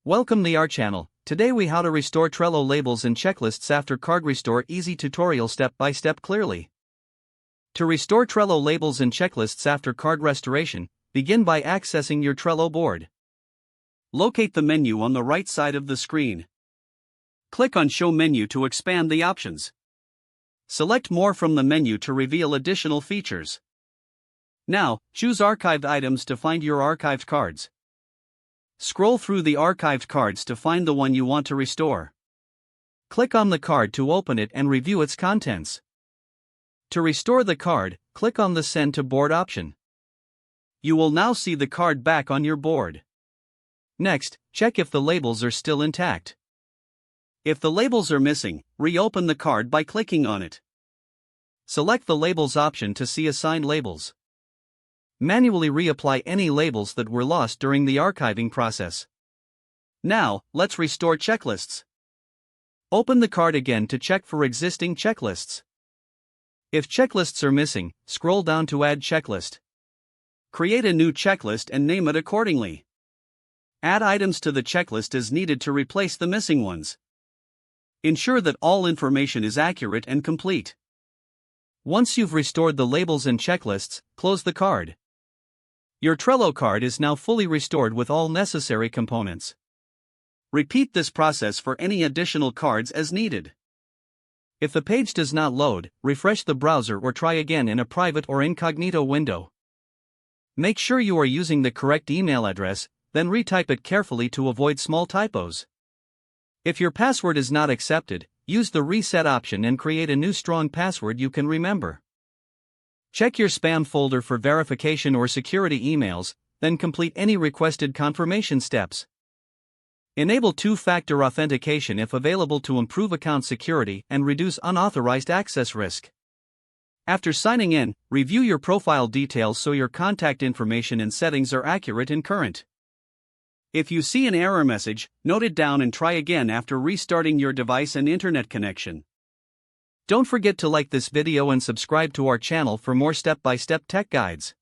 Welcome to our channel. Today we how to restore Trello labels and checklists after card restore. Easy tutorial step by step clearly. To restore Trello labels and checklists after card restoration, begin by accessing your Trello board. Locate the menu on the right side of the screen. Click on Show Menu to expand the options. Select More from the menu to reveal additional features. Now, choose Archived Items to find your archived cards. Scroll through the archived cards to find the one you want to restore. Click on the card to open it and review its contents. To restore the card, click on the Send to Board option. You will now see the card back on your board. Next, check if the labels are still intact. If the labels are missing, reopen the card by clicking on it. Select the Labels option to see assigned labels. Manually reapply any labels that were lost during the archiving process. Now, let's restore checklists. Open the card again to check for existing checklists. If checklists are missing, scroll down to Add Checklist. Create a new checklist and name it accordingly. Add items to the checklist as needed to replace the missing ones. Ensure that all information is accurate and complete. Once you've restored the labels and checklists, close the card. Your Trello card is now fully restored with all necessary components. Repeat this process for any additional cards as needed. If the page does not load, refresh the browser or try again in a private or incognito window. Make sure you are using the correct email address, then retype it carefully to avoid small typos. If your password is not accepted, use the Reset option and create a new strong password you can remember. Check your spam folder for verification or security emails, then complete any requested confirmation steps. Enable two-factor authentication if available to improve account security and reduce unauthorized access risk. After signing in, review your profile details so your contact information and settings are accurate and current. If you see an error message, note it down and try again after restarting your device and internet connection. Don't forget to like this video and subscribe to our channel for more step-by-step tech guides.